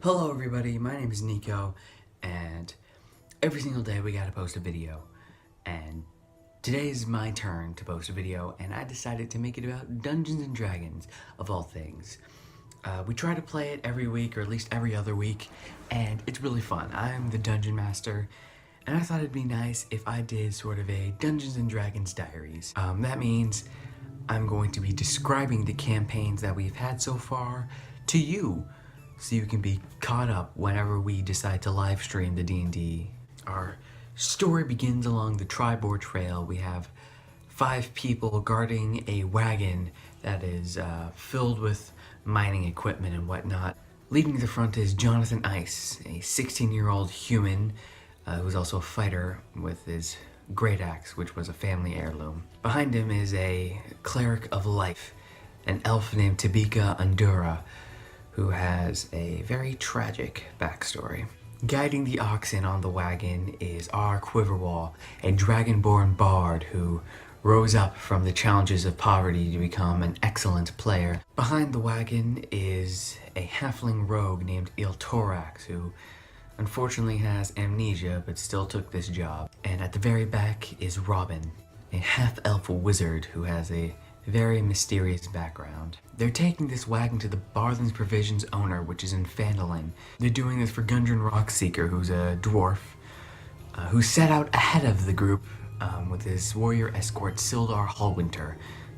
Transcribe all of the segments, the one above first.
Hello everybody, my name is Niko, and every single day we gotta post a video, and today's my turn to post a video, and I decided to make it about Dungeons and Dragons, of all things. We try to play it every week, or at least every other week, and it's really fun. I'm the Dungeon Master, and I thought it'd be nice if I did sort of a Dungeons and Dragons Diaries. That means I'm going to be describing the campaigns that we've had so far to you, so you can be caught up whenever we decide to live stream the D&D. Our story begins along the Tribord Trail. We have 5 people guarding a wagon that is filled with mining equipment and whatnot. Leading the front is Jonathan Ice, a 16-year-old human who's also a fighter with his great axe, which was a family heirloom. Behind him is a cleric of life, an elf named Tabika Undura, who has a very tragic backstory. Guiding the oxen on the wagon is our Quiverwall, a dragonborn bard who rose up from the challenges of poverty to become an excellent player. Behind the wagon is a halfling rogue named Iltorax, who unfortunately has amnesia but still took this job. And at the very back is Robin, a half-elf wizard who has a very mysterious background. They're taking this wagon to the Barthen's Provisions owner, which is in Phandelver. They're doing this for Gundren Rockseeker, who's a dwarf, who set out ahead of the group with his warrior escort Sildar Hallwinter,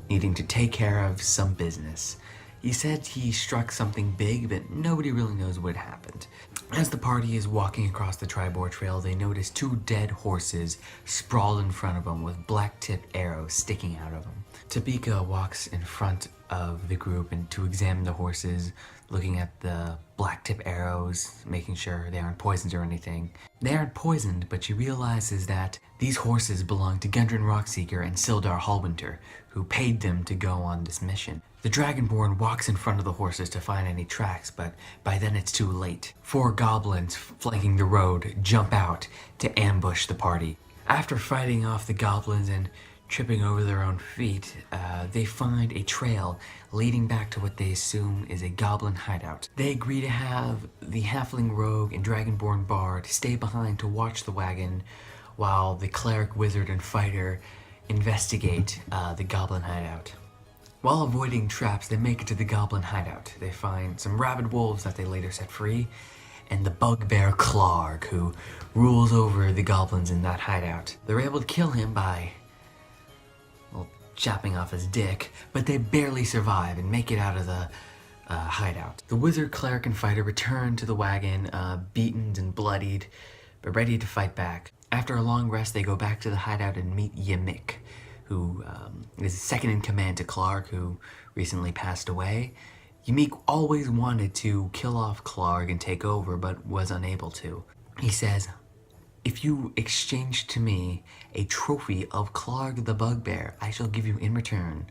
needing to take care of some business. He said he struck something big, but nobody really knows what happened. As the party is walking across the Tribord Trail, they notice 2 dead horses sprawled in front of them with black-tipped arrows sticking out of them. Tabika walks in front of the group and to examine the horses, looking at the black-tip arrows, making sure they aren't poisoned or anything. They aren't poisoned, but she realizes that these horses belong to Gundren Rockseeker and Sildar Hallwinter, who paid them to go on this mission. The Dragonborn walks in front of the horses to find any tracks, but by then it's too late. 4 goblins flanking the road jump out to ambush the party. After fighting off the goblins and tripping over their own feet, they find a trail leading back to what they assume is a goblin hideout. They agree to have the halfling rogue and dragonborn bard stay behind to watch the wagon while the cleric, wizard, and fighter investigate the goblin hideout. While avoiding traps, they make it to the goblin hideout. They find some rabid wolves that they later set free, and the bugbear Clark, who rules over the goblins in that hideout. They're able to kill him by chopping off his dick, but they barely survive and make it out of the hideout. The wizard, cleric, and fighter return to the wagon, beaten and bloodied, but ready to fight back. After a long rest, they go back to the hideout and meet Ymik, who is second in command to Clark, who recently passed away. Ymik always wanted to kill off Clark and take over, but was unable to. He says, "If you exchange to me a trophy of Clark the Bugbear, I shall give you in return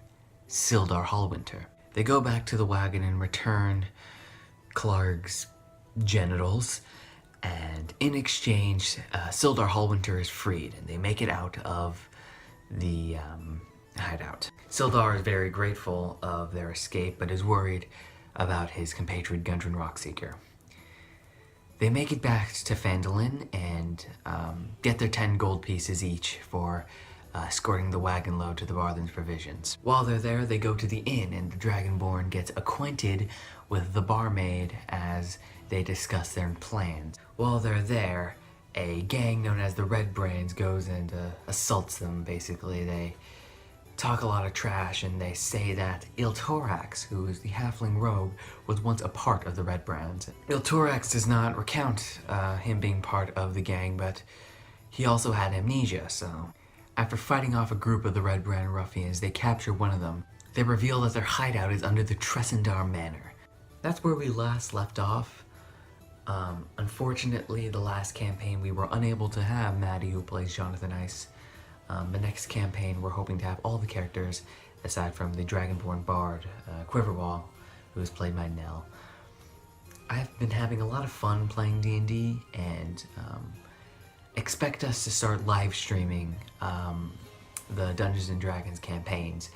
Sildar Hallwinter." They go back to the wagon and return Clark's genitals, and in exchange, Sildar Hallwinter is freed, and they make it out of the hideout. Sildar is very grateful of their escape, but is worried about his compatriot Gundren Rockseeker. They make it back to Phandelver and get their 10 gold pieces each for escorting the wagon load to the Barthen's Provisions. While they're there, they go to the inn, and the Dragonborn gets acquainted with the barmaid as they discuss their plans. While they're there, a gang known as the Red Brands goes and assaults them, basically. They talk a lot of trash, and they say that Iltorax, who is the halfling rogue, was once a part of the Red Brands. Iltorax does not recount him being part of the gang, but he also had amnesia, so after fighting off a group of the Red Brand ruffians, they capture one of them. They reveal that their hideout is under the Tressendar Manor. That's where we last left off. Unfortunately, the last campaign we were unable to have Maddie, who plays Jonathan Ice. The next campaign we're hoping to have all the characters aside from the Dragonborn Bard, Quiverwall, who is played by Nell. I've been having a lot of fun playing D&D, and expect us to start live streaming the Dungeons & Dragons campaigns.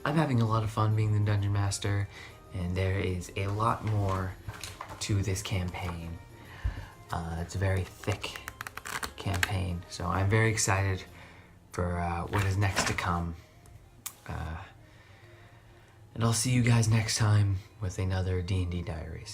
I'm having a lot of fun being the Dungeon Master, and there is a lot more to this campaign. It's a very thick campaign, so I'm very excited for what is next to come. And I'll see you guys next time with another D&D Diaries.